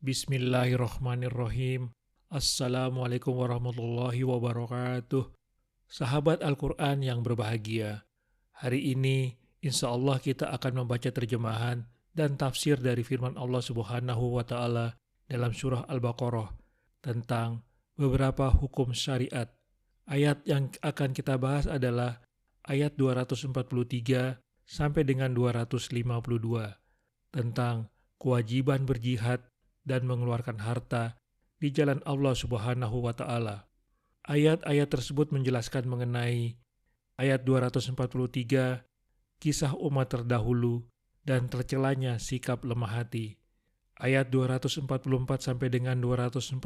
Bismillahirrahmanirrahim. Assalamualaikum warahmatullahi wabarakatuh. Sahabat Al-Quran yang berbahagia, hari ini insya Allah kita akan membaca terjemahan dan tafsir dari firman Allah Subhanahu wa Ta'ala dalam surah Al-Baqarah tentang beberapa hukum syariat. Ayat yang akan kita bahas adalah ayat 243 sampai dengan 252 tentang kewajiban berjihad dan mengeluarkan harta di jalan Allah Subhanahu wa Ta'ala. Ayat-ayat tersebut menjelaskan mengenai ayat 243, kisah umat terdahulu dan tercelanya sikap lemah hati. Ayat 244 sampai dengan 245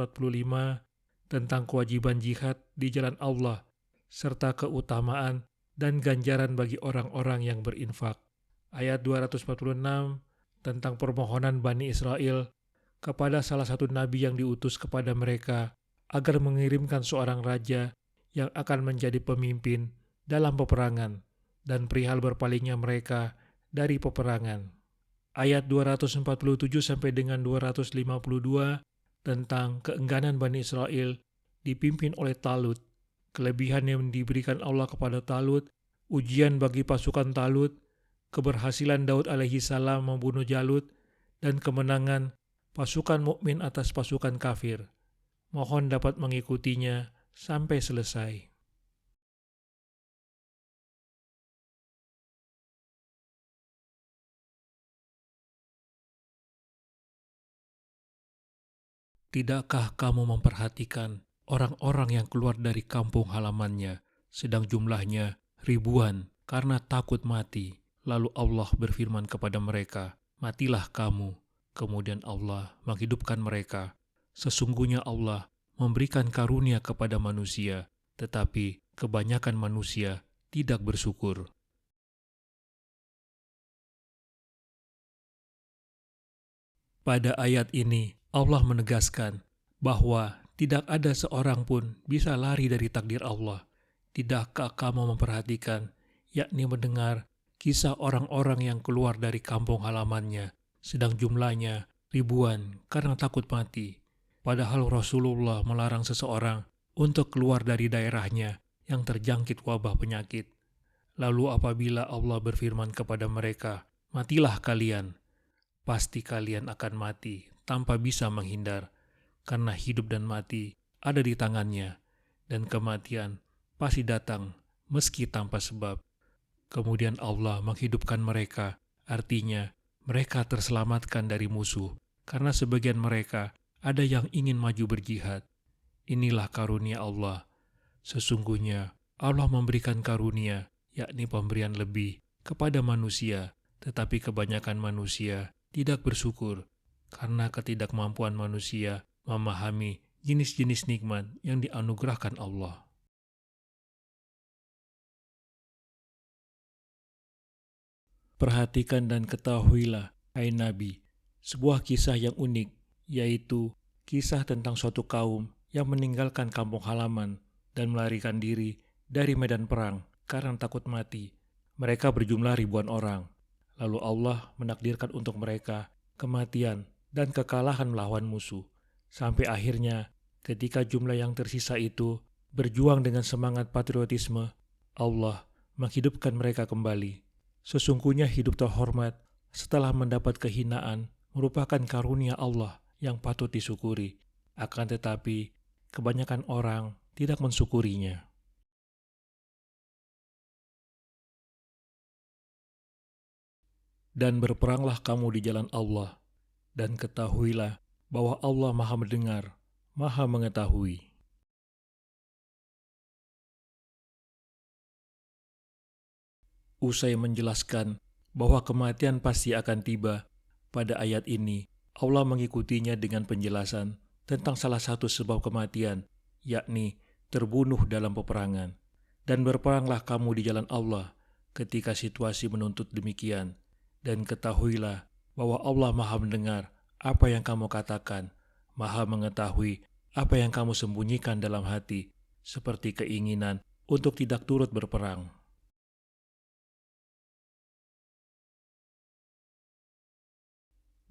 tentang kewajiban jihad di jalan Allah serta keutamaan dan ganjaran bagi orang-orang yang berinfak. Ayat 246 tentang permohonan Bani Israel kepada salah satu nabi yang diutus kepada mereka agar mengirimkan seorang raja yang akan menjadi pemimpin dalam peperangan dan perihal berpalingnya mereka dari peperangan. Ayat 247 sampai dengan 252 tentang keengganan Bani Israel dipimpin oleh Talut, kelebihan yang diberikan Allah kepada Talut, ujian bagi pasukan Talut, keberhasilan Daud alaihi salam membunuh Jalut, dan kemenangan pasukan mukmin atas pasukan kafir. Mohon dapat mengikutinya sampai selesai. Tidakkah kamu memperhatikan orang-orang yang keluar dari kampung halamannya, sedang jumlahnya ribuan karena takut mati? Lalu Allah berfirman kepada mereka, "Matilah kamu." Kemudian Allah menghidupkan mereka. Sesungguhnya Allah memberikan karunia kepada manusia, tetapi kebanyakan manusia tidak bersyukur. Pada ayat ini, Allah menegaskan bahwa tidak ada seorang pun bisa lari dari takdir Allah. Tidakkah kamu memperhatikan, yakni mendengar kisah orang-orang yang keluar dari kampung halamannya, sedang jumlahnya ribuan karena takut mati. Padahal Rasulullah melarang seseorang untuk keluar dari daerahnya yang terjangkit wabah penyakit. Lalu apabila Allah berfirman kepada mereka, "Matilah kalian," pasti kalian akan mati tanpa bisa menghindar, karena hidup dan mati ada di tangannya, dan kematian pasti datang meski tanpa sebab. Kemudian Allah menghidupkan mereka, artinya mereka terselamatkan dari musuh, karena sebagian mereka ada yang ingin maju berjihad. Inilah karunia Allah. Sesungguhnya Allah memberikan karunia, yakni pemberian lebih kepada manusia, tetapi kebanyakan manusia tidak bersyukur karena ketidakmampuan manusia memahami jenis-jenis nikmat yang dianugerahkan Allah. Perhatikan dan ketahuilah, hai Nabi, sebuah kisah yang unik, yaitu kisah tentang suatu kaum yang meninggalkan kampung halaman dan melarikan diri dari medan perang karena takut mati. Mereka berjumlah ribuan orang. Lalu Allah menakdirkan untuk mereka kematian dan kekalahan melawan musuh. Sampai akhirnya, ketika jumlah yang tersisa itu berjuang dengan semangat patriotisme, Allah menghidupkan mereka kembali. Sesungguhnya hidup terhormat setelah mendapat kehinaan merupakan karunia Allah yang patut disyukuri. Akan tetapi, kebanyakan orang tidak mensyukurinya. Dan berperanglah kamu di jalan Allah, dan ketahuilah bahwa Allah Maha Mendengar, Maha Mengetahui. Usai menjelaskan bahwa kematian pasti akan tiba, pada ayat ini Allah mengikutinya dengan penjelasan tentang salah satu sebab kematian, yakni terbunuh dalam peperangan. Dan berperanglah kamu di jalan Allah ketika situasi menuntut demikian, dan ketahuilah bahwa Allah Maha Mendengar apa yang kamu katakan, Maha Mengetahui apa yang kamu sembunyikan dalam hati, seperti keinginan untuk tidak turut berperang.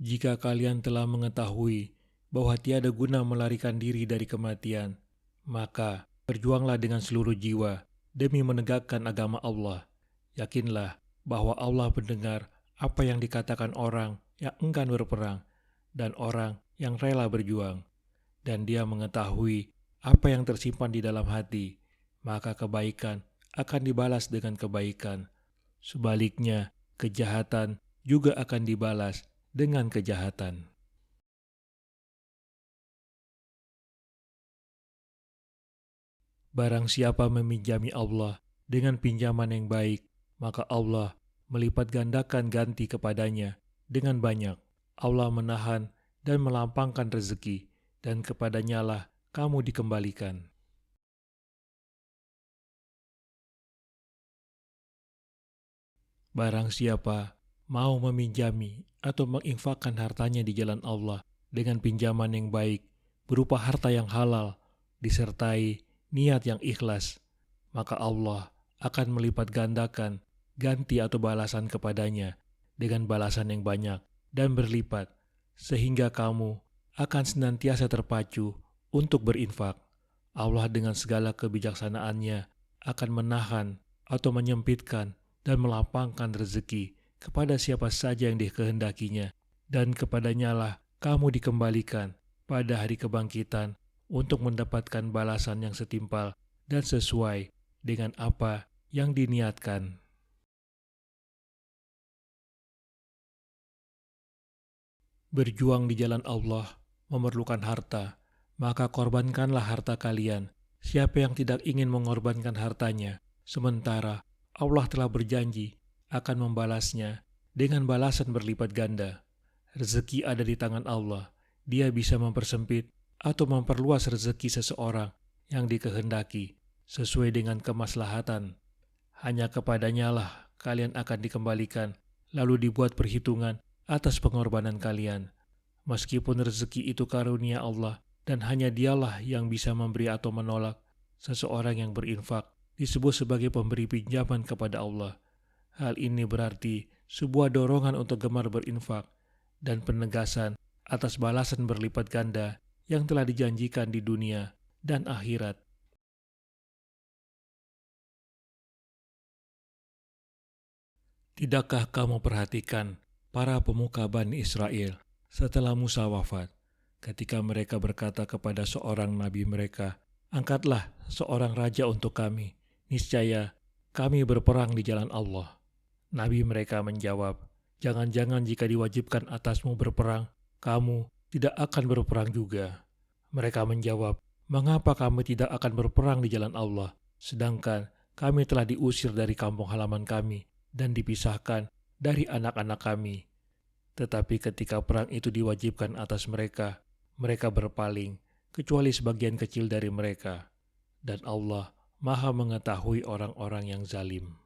Jika kalian telah mengetahui bahwa tiada guna melarikan diri dari kematian. Maka berjuanglah dengan seluruh jiwa demi menegakkan agama Allah. Yakinlah bahwa Allah mendengar apa yang dikatakan orang yang enggan berperang dan orang yang rela berjuang. Dan Dia mengetahui apa yang tersimpan di dalam hati, maka kebaikan akan dibalas dengan kebaikan. Sebaliknya, kejahatan juga akan dibalas dengan kejahatan. Barang siapa meminjami Allah dengan pinjaman yang baik, maka Allah melipat gandakan ganti kepadanya dengan banyak. Allah menahan dan melampangkan rezeki, dan kepadanya lah kamu dikembalikan. Barang siapa mau meminjami atau menginfakkan hartanya di jalan Allah dengan pinjaman yang baik, berupa harta yang halal, disertai niat yang ikhlas, maka Allah akan melipat gandakan ganti atau balasan kepadanya dengan balasan yang banyak dan berlipat, sehingga kamu akan senantiasa terpacu untuk berinfak. Allah dengan segala kebijaksanaannya akan menahan atau menyempitkan dan melapangkan rezeki kepada siapa saja yang dikehendakinya, dan kepadanya lah kamu dikembalikan pada hari kebangkitan untuk mendapatkan balasan yang setimpal dan sesuai dengan apa yang diniatkan. Berjuang di jalan Allah memerlukan harta, maka korbankanlah harta kalian. Siapa yang tidak ingin mengorbankan hartanya, sementara Allah telah berjanji akan membalasnya dengan balasan berlipat ganda. Rezeki ada di tangan Allah. Dia bisa mempersempit atau memperluas rezeki seseorang yang dikehendaki sesuai dengan kemaslahatan. Hanya kepadanya lah kalian akan dikembalikan, lalu dibuat perhitungan atas pengorbanan kalian. Meskipun rezeki itu karunia Allah, dan hanya Dialah yang bisa memberi atau menolak, seseorang yang berinfak disebut sebagai pemberi pinjaman kepada Allah. Hal ini berarti sebuah dorongan untuk gemar berinfak dan penegasan atas balasan berlipat ganda yang telah dijanjikan di dunia dan akhirat. Tidakkah kamu perhatikan para pemuka Bani Israel setelah Musa wafat, ketika mereka berkata kepada seorang nabi mereka, "Angkatlah seorang raja untuk kami, niscaya kami berperang di jalan Allah." Nabi mereka menjawab, "Jangan-jangan jika diwajibkan atasmu berperang, kamu tidak akan berperang juga." Mereka menjawab, "Mengapa kami tidak akan berperang di jalan Allah, sedangkan kami telah diusir dari kampung halaman kami dan dipisahkan dari anak-anak kami?" Tetapi ketika perang itu diwajibkan atas mereka, mereka berpaling, kecuali sebagian kecil dari mereka. Dan Allah Maha mengetahui orang-orang yang zalim.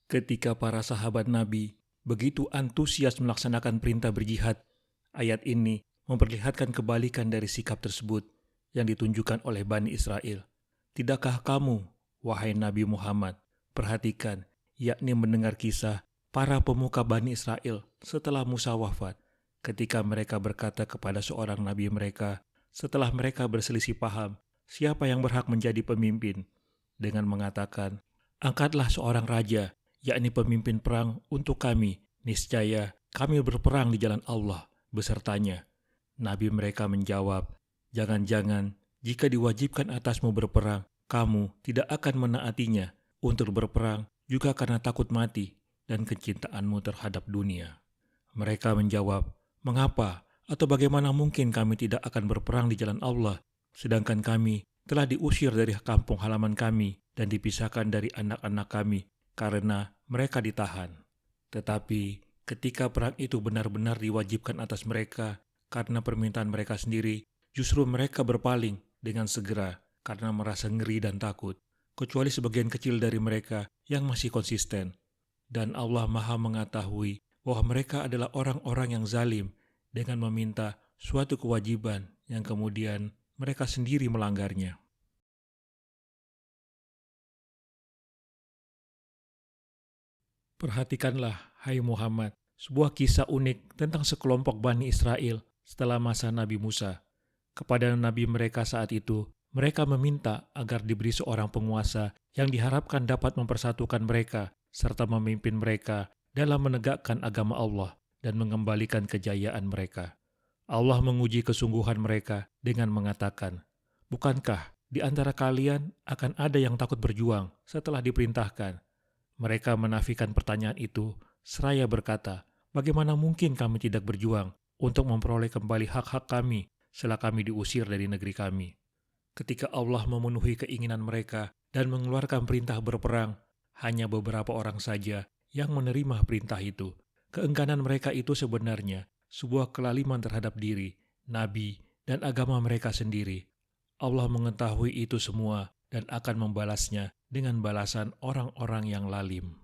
Ketika para sahabat Nabi begitu antusias melaksanakan perintah berjihad, ayat ini memperlihatkan kebalikan dari sikap tersebut yang ditunjukkan oleh Bani Israel. Tidakkah kamu, wahai Nabi Muhammad, perhatikan, yakni mendengar kisah para pemuka Bani Israel setelah Musa wafat, ketika mereka berkata kepada seorang nabi mereka, setelah mereka berselisih paham siapa yang berhak menjadi pemimpin, dengan mengatakan, "Angkatlah seorang raja, yakni pemimpin perang untuk kami, niscaya kami berperang di jalan Allah besertanya." Nabi mereka menjawab, "Jangan-jangan jika diwajibkan atasmu berperang, kamu tidak akan menaatinya untuk berperang juga karena takut mati dan kecintaanmu terhadap dunia." Mereka menjawab, "Mengapa atau bagaimana mungkin kami tidak akan berperang di jalan Allah, sedangkan kami telah diusir dari kampung halaman kami dan dipisahkan dari anak-anak kami karena mereka ditahan." Tetapi ketika perang itu benar-benar diwajibkan atas mereka karena permintaan mereka sendiri, justru mereka berpaling dengan segera karena merasa ngeri dan takut, kecuali sebagian kecil dari mereka yang masih konsisten. Dan Allah Maha mengetahui bahwa mereka adalah orang-orang yang zalim dengan meminta suatu kewajiban yang kemudian mereka sendiri melanggarnya. Perhatikanlah, Hai Muhammad, sebuah kisah unik tentang sekelompok Bani Israel setelah masa Nabi Musa. Kepada Nabi mereka saat itu, mereka meminta agar diberi seorang penguasa yang diharapkan dapat mempersatukan mereka serta memimpin mereka dalam menegakkan agama Allah dan mengembalikan kejayaan mereka. Allah menguji kesungguhan mereka dengan mengatakan, "Bukankah di antara kalian akan ada yang takut berjuang setelah diperintahkan?" Mereka menafikan pertanyaan itu, seraya berkata, "Bagaimana mungkin kami tidak berjuang untuk memperoleh kembali hak-hak kami setelah kami diusir dari negeri kami?" Ketika Allah memenuhi keinginan mereka dan mengeluarkan perintah berperang, hanya beberapa orang saja yang menerima perintah itu. Keengganan mereka itu sebenarnya sebuah kelaliman terhadap diri, nabi, dan agama mereka sendiri. Allah mengetahui itu semua dan akan membalasnya dengan balasan orang-orang yang lalim.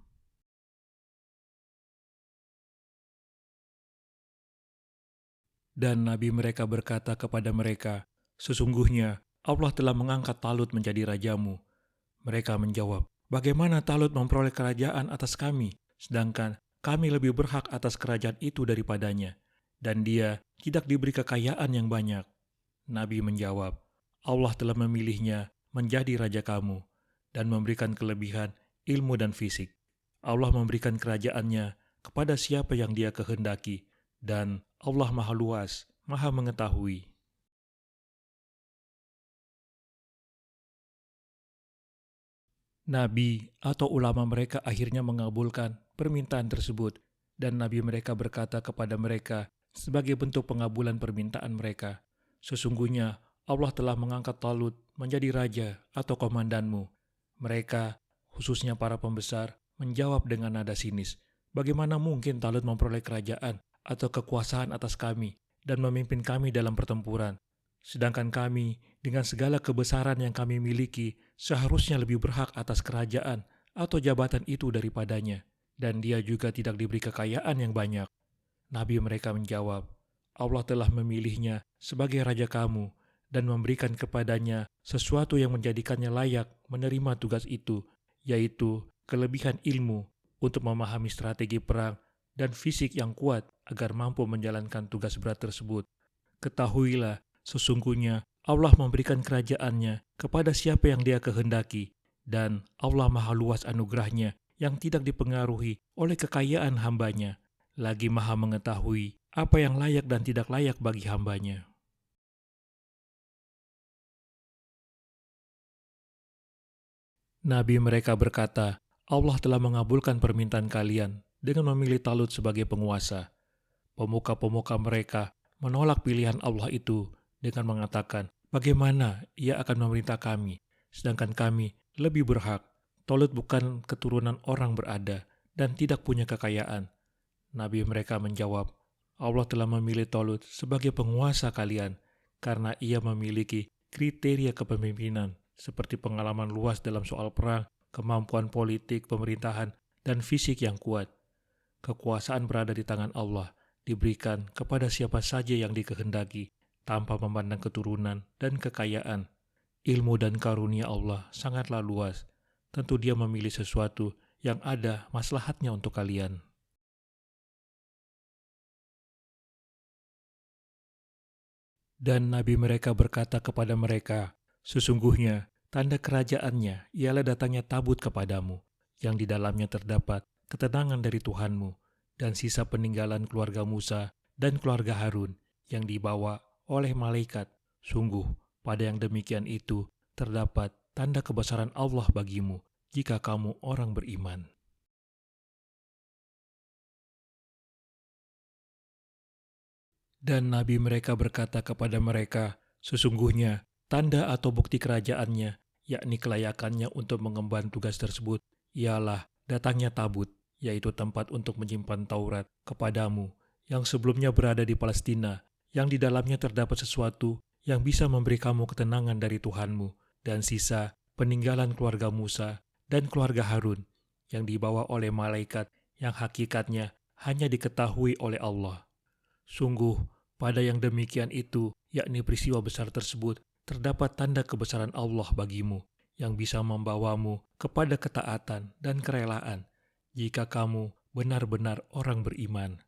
Dan nabi mereka berkata kepada mereka, "Sesungguhnya Allah telah mengangkat Talut menjadi rajamu." Mereka menjawab, "Bagaimana Talut memperoleh kerajaan atas kami, sedangkan kami lebih berhak atas kerajaan itu daripadanya, dan dia tidak diberi kekayaan yang banyak?" Nabi menjawab, "Allah telah memilihnya menjadi raja kamu dan memberikan kelebihan ilmu dan fisik. Allah memberikan kerajaannya kepada siapa yang dia kehendaki, dan Allah Maha Luas, Maha Mengetahui." Nabi atau ulama mereka akhirnya mengabulkan permintaan tersebut, dan nabi mereka berkata kepada mereka sebagai bentuk pengabulan permintaan mereka, "Sesungguhnya Allah telah mengangkat Talut menjadi raja atau komandanmu." Mereka, khususnya para pembesar, menjawab dengan nada sinis, "Bagaimana mungkin Talut memperoleh kerajaan atau kekuasaan atas kami dan memimpin kami dalam pertempuran? Sedangkan kami, dengan segala kebesaran yang kami miliki, seharusnya lebih berhak atas kerajaan atau jabatan itu daripadanya, dan dia juga tidak diberi kekayaan yang banyak." Nabi mereka menjawab, "Allah telah memilihnya sebagai raja kamu dan memberikan kepadanya sesuatu yang menjadikannya layak menerima tugas itu, yaitu kelebihan ilmu untuk memahami strategi perang dan fisik yang kuat agar mampu menjalankan tugas berat tersebut. Ketahuilah, sesungguhnya Allah memberikan kerajaannya kepada siapa yang dia kehendaki, dan Allah Maha Luas anugerahnya yang tidak dipengaruhi oleh kekayaan hambanya, lagi Maha mengetahui apa yang layak dan tidak layak bagi hambanya." Nabi mereka berkata, "Allah telah mengabulkan permintaan kalian dengan memilih Talut sebagai penguasa." Pemuka-pemuka mereka menolak pilihan Allah itu dengan mengatakan, "Bagaimana ia akan memerintah kami, sedangkan kami lebih berhak? Talut bukan keturunan orang berada dan tidak punya kekayaan." Nabi mereka menjawab, "Allah telah memilih Talut sebagai penguasa kalian karena ia memiliki kriteria kepemimpinan seperti pengalaman luas dalam soal perang, kemampuan politik, pemerintahan, dan fisik yang kuat. Kekuasaan berada di tangan Allah, diberikan kepada siapa saja yang dikehendaki, tanpa memandang keturunan dan kekayaan. Ilmu dan karunia Allah sangatlah luas. Tentu dia memilih sesuatu yang ada maslahatnya untuk kalian." Dan nabi mereka berkata kepada mereka, "Sesungguhnya tanda kerajaannya ialah datangnya tabut kepadamu, yang di dalamnya terdapat ketenangan dari Tuhanmu, dan sisa peninggalan keluarga Musa dan keluarga Harun yang dibawa oleh malaikat. Sungguh, pada yang demikian itu terdapat tanda kebesaran Allah bagimu jika kamu orang beriman." Dan nabi mereka berkata kepada mereka, "Sesungguhnya tanda atau bukti kerajaannya, yakni kelayakannya untuk mengemban tugas tersebut, ialah datangnya tabut, yaitu tempat untuk menyimpan Taurat kepadamu, yang sebelumnya berada di Palestina, yang di dalamnya terdapat sesuatu yang bisa memberi kamu ketenangan dari Tuhanmu, dan sisa peninggalan keluarga Musa dan keluarga Harun, yang dibawa oleh malaikat, yang hakikatnya hanya diketahui oleh Allah. Sungguh, pada yang demikian itu, yakni peristiwa besar tersebut, terdapat tanda kebesaran Allah bagimu, yang bisa membawamu kepada ketaatan dan kerelaan, jika kamu benar-benar orang beriman.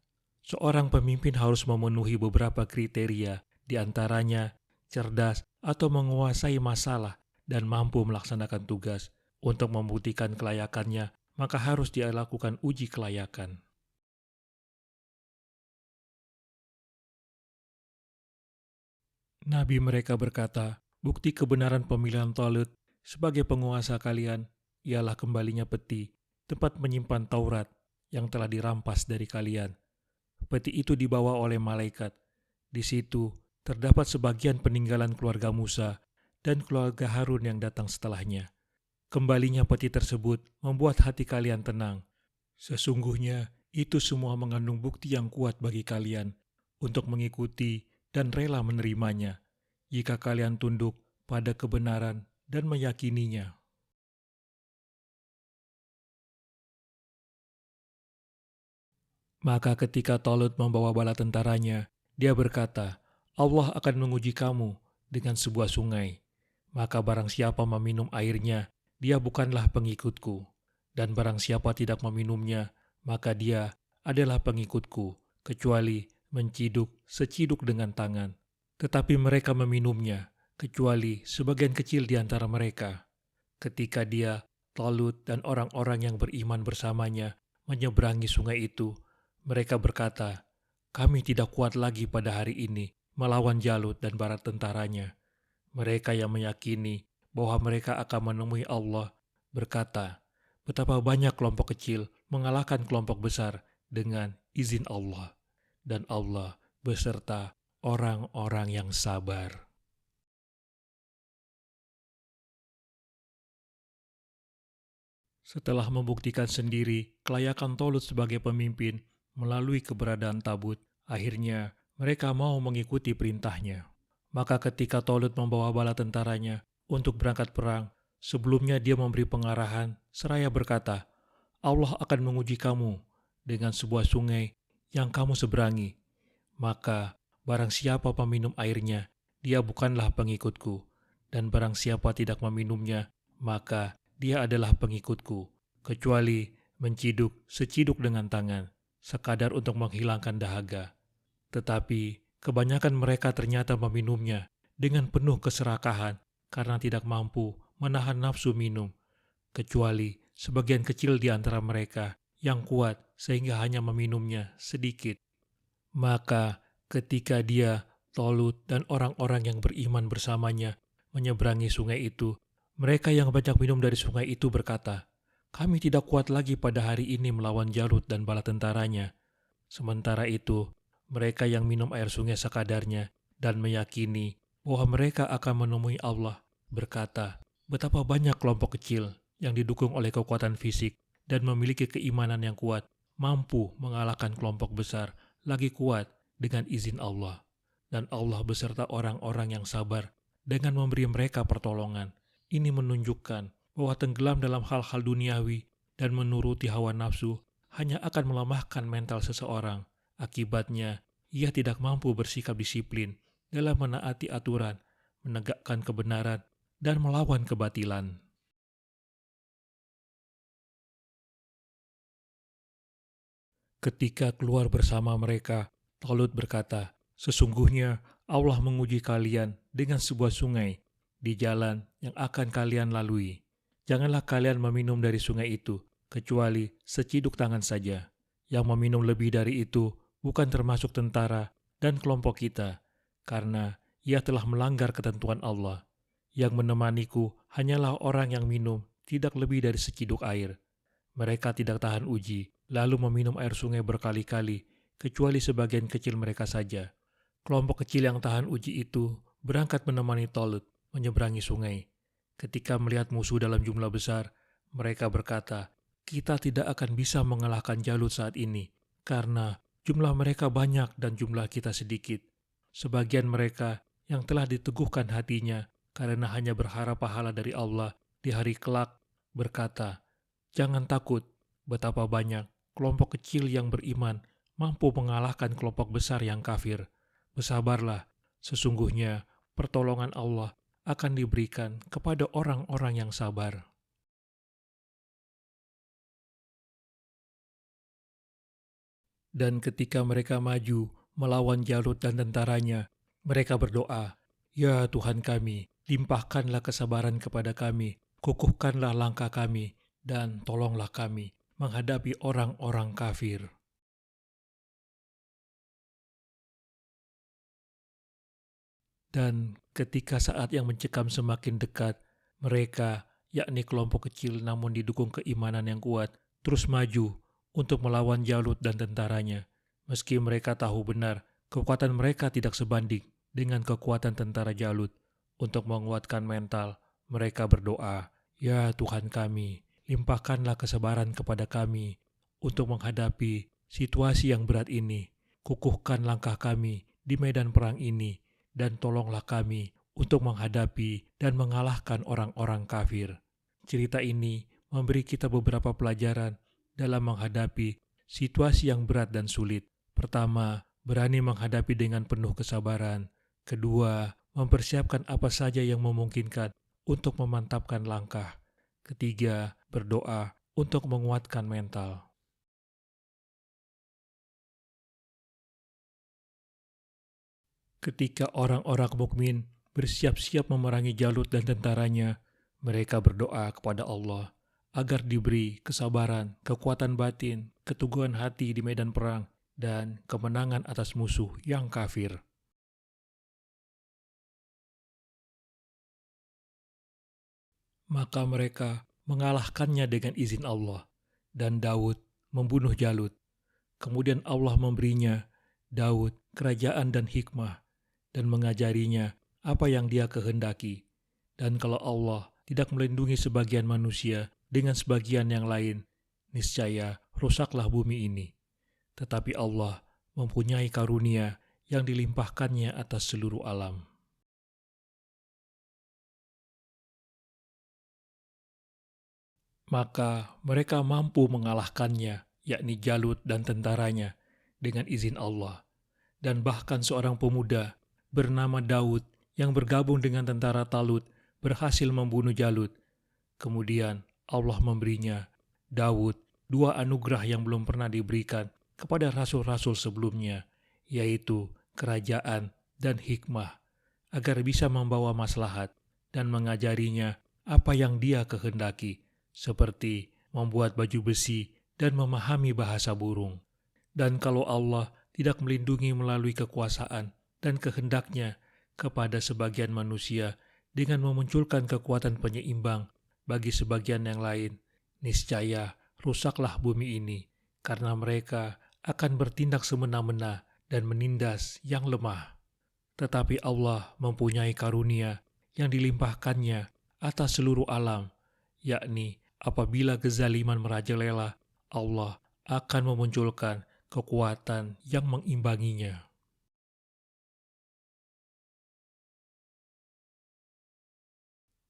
Seorang pemimpin harus memenuhi beberapa kriteria, di antaranya cerdas atau menguasai masalah dan mampu melaksanakan tugas. Untuk membuktikan kelayakannya, maka harus dia lakukan uji kelayakan. Nabi mereka berkata, bukti kebenaran pemilihan Talut sebagai penguasa kalian ialah kembalinya peti, tempat menyimpan Taurat yang telah dirampas dari kalian. Peti itu dibawa oleh malaikat. Di situ terdapat sebagian peninggalan keluarga Musa dan keluarga Harun yang datang setelahnya. Kembalinya peti tersebut membuat hati kalian tenang. Sesungguhnya itu semua mengandung bukti yang kuat bagi kalian untuk mengikuti dan rela menerimanya, jika kalian tunduk pada kebenaran dan meyakininya. Maka ketika Talut membawa bala tentaranya, dia berkata, Allah akan menguji kamu dengan sebuah sungai. Maka barang siapa meminum airnya, dia bukanlah pengikutku. Dan barang siapa tidak meminumnya, maka dia adalah pengikutku, kecuali menciduk seciduk dengan tangan. Tetapi mereka meminumnya, kecuali sebagian kecil di antara mereka. Ketika dia, Talut dan orang-orang yang beriman bersamanya menyeberangi sungai itu, mereka berkata, kami tidak kuat lagi pada hari ini melawan Jalut dan para tentaranya. Mereka yang meyakini bahwa mereka akan menemui Allah berkata, betapa banyak kelompok kecil mengalahkan kelompok besar dengan izin Allah. Dan Allah beserta orang-orang yang sabar. Setelah membuktikan sendiri kelayakan Talut sebagai pemimpin melalui keberadaan tabut, akhirnya mereka mau mengikuti perintahnya. Maka ketika Talut membawa bala tentaranya untuk berangkat perang, sebelumnya dia memberi pengarahan seraya berkata, Allah akan menguji kamu dengan sebuah sungai yang kamu seberangi. Maka barang siapa peminum airnya, dia bukanlah pengikutku. Dan barang siapa tidak meminumnya, maka dia adalah pengikutku, kecuali menciduk seciduk dengan tangan, sekadar untuk menghilangkan dahaga. Tetapi kebanyakan mereka ternyata meminumnya dengan penuh keserakahan karena tidak mampu menahan nafsu minum, kecuali sebagian kecil di antara mereka yang kuat sehingga hanya meminumnya sedikit. Maka ketika dia, Talut, dan orang-orang yang beriman bersamanya menyeberangi sungai itu, mereka yang banyak minum dari sungai itu berkata, kami tidak kuat lagi pada hari ini melawan Jalut dan bala tentaranya. Sementara itu, mereka yang minum air sungai sekadarnya dan meyakini bahwa mereka akan menemui Allah berkata, betapa banyak kelompok kecil yang didukung oleh kekuatan fisik dan memiliki keimanan yang kuat mampu mengalahkan kelompok besar lagi kuat dengan izin Allah. Dan Allah beserta orang-orang yang sabar dengan memberi mereka pertolongan. Ini menunjukkan bahwa tenggelam dalam hal-hal duniawi dan menuruti hawa nafsu hanya akan melemahkan mental seseorang. Akibatnya, ia tidak mampu bersikap disiplin dalam menaati aturan, menegakkan kebenaran, dan melawan kebatilan. Ketika keluar bersama mereka, Talut berkata, sesungguhnya Allah menguji kalian dengan sebuah sungai di jalan yang akan kalian lalui. Janganlah kalian meminum dari sungai itu, kecuali seciduk tangan saja. Yang meminum lebih dari itu bukan termasuk tentara dan kelompok kita, karena ia telah melanggar ketentuan Allah. Yang menemaniku hanyalah orang yang minum tidak lebih dari seciduk air. Mereka tidak tahan uji, lalu meminum air sungai berkali-kali, kecuali sebagian kecil mereka saja. Kelompok kecil yang tahan uji itu berangkat menemani Talut menyeberangi sungai. Ketika melihat musuh dalam jumlah besar, mereka berkata, kita tidak akan bisa mengalahkan Jalut saat ini, karena jumlah mereka banyak dan jumlah kita sedikit. Sebagian mereka yang telah diteguhkan hatinya karena hanya berharap pahala dari Allah di hari kelak berkata, jangan takut, betapa banyak kelompok kecil yang beriman mampu mengalahkan kelompok besar yang kafir. Bersabarlah, sesungguhnya pertolongan Allah akan diberikan kepada orang-orang yang sabar. Dan ketika mereka maju melawan Jalut dan tentaranya, mereka berdoa, "Ya Tuhan kami, limpahkanlah kesabaran kepada kami, kukuhkanlah langkah kami, dan tolonglah kami menghadapi orang-orang kafir." Dan ketika saat yang mencekam semakin dekat, mereka, yakni kelompok kecil namun didukung keimanan yang kuat, terus maju untuk melawan Jalut dan tentaranya. Meski mereka tahu benar, kekuatan mereka tidak sebanding dengan kekuatan tentara Jalut. Untuk menguatkan mental, mereka berdoa, "Ya Tuhan kami, limpahkanlah kesabaran kepada kami untuk menghadapi situasi yang berat ini. Kukuhkan langkah kami di medan perang ini, dan tolonglah kami untuk menghadapi dan mengalahkan orang-orang kafir." Cerita ini memberi kita beberapa pelajaran dalam menghadapi situasi yang berat dan sulit. Pertama, berani menghadapi dengan penuh kesabaran. Kedua, mempersiapkan apa saja yang memungkinkan untuk memantapkan langkah. Ketiga, berdoa untuk menguatkan mental. Ketika orang-orang mukmin bersiap-siap memerangi Jalut dan tentaranya, mereka berdoa kepada Allah agar diberi kesabaran, kekuatan batin, keteguhan hati di medan perang, dan kemenangan atas musuh yang kafir. Maka mereka mengalahkannya dengan izin Allah, dan Daud membunuh Jalut. Kemudian Allah memberinya Daud kerajaan dan hikmah, dan mengajarinya apa yang dia kehendaki. Dan kalau Allah tidak melindungi sebagian manusia dengan sebagian yang lain, niscaya rusaklah bumi ini. Tetapi Allah mempunyai karunia yang dilimpahkannya atas seluruh alam. Maka mereka mampu mengalahkannya, yakni Jalut dan tentaranya, dengan izin Allah. Dan bahkan seorang pemuda bernama Daud yang bergabung dengan tentara Talut berhasil membunuh Jalut. Kemudian Allah memberinya Daud dua anugerah yang belum pernah diberikan kepada rasul-rasul sebelumnya, yaitu kerajaan dan hikmah, agar bisa membawa maslahat dan mengajarinya apa yang dia kehendaki, seperti membuat baju besi dan memahami bahasa burung. Dan kalau Allah tidak melindungi melalui kekuasaan dan kehendaknya kepada sebagian manusia dengan memunculkan kekuatan penyeimbang bagi sebagian yang lain, niscaya rusaklah bumi ini, karena mereka akan bertindak semena-mena dan menindas yang lemah. Tetapi Allah mempunyai karunia yang dilimpahkannya atas seluruh alam, yakni apabila kezaliman merajalela, Allah akan memunculkan kekuatan yang mengimbanginya.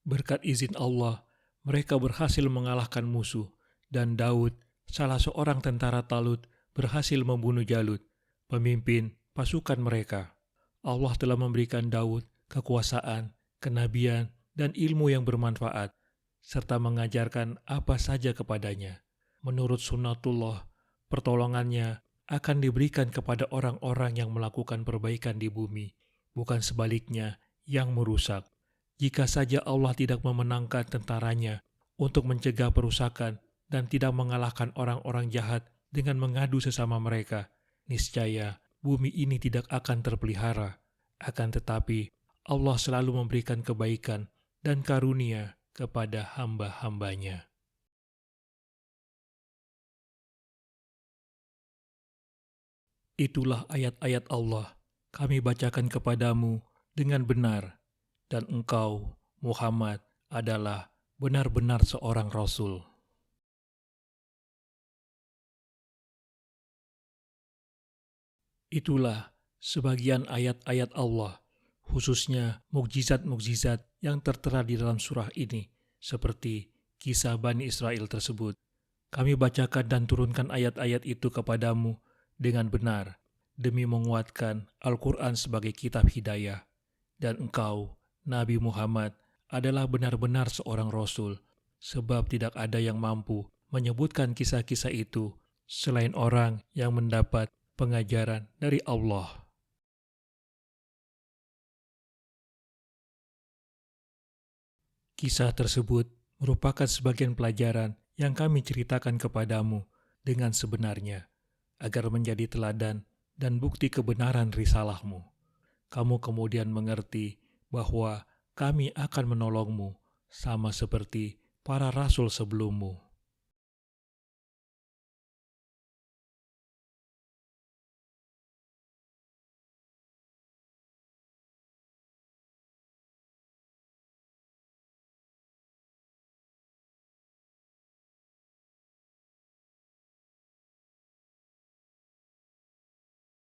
Berkat izin Allah, mereka berhasil mengalahkan musuh, dan Daud, salah seorang tentara Talut, berhasil membunuh Jalut, pemimpin pasukan mereka. Allah telah memberikan Daud kekuasaan, kenabian, dan ilmu yang bermanfaat, serta mengajarkan apa saja kepadanya. Menurut sunnatullah, pertolongannya akan diberikan kepada orang-orang yang melakukan perbaikan di bumi, bukan sebaliknya yang merusak. Jika saja Allah tidak memenangkan tentaranya untuk mencegah perusakan dan tidak mengalahkan orang-orang jahat dengan mengadu sesama mereka, niscaya bumi ini tidak akan terpelihara. Akan tetapi, Allah selalu memberikan kebaikan dan karunia kepada hamba-hambanya. Itulah ayat-ayat Allah kami bacakan kepadamu dengan benar, dan engkau, Muhammad, adalah benar-benar seorang Rasul. Itulah sebagian ayat-ayat Allah, khususnya mukjizat-mukjizat yang tertera di dalam surah ini, seperti kisah Bani Israel tersebut. Kami bacakan dan turunkan ayat-ayat itu kepadamu dengan benar, demi menguatkan Al-Quran sebagai kitab hidayah. Dan engkau, Nabi Muhammad, adalah benar-benar seorang Rasul, sebab tidak ada yang mampu menyebutkan kisah-kisah itu selain orang yang mendapat pengajaran dari Allah. Kisah tersebut merupakan sebagian pelajaran yang kami ceritakan kepadamu dengan sebenarnya, agar menjadi teladan dan bukti kebenaran risalahmu. Kamu kemudian mengerti bahwa kami akan menolongmu sama seperti para rasul sebelummu.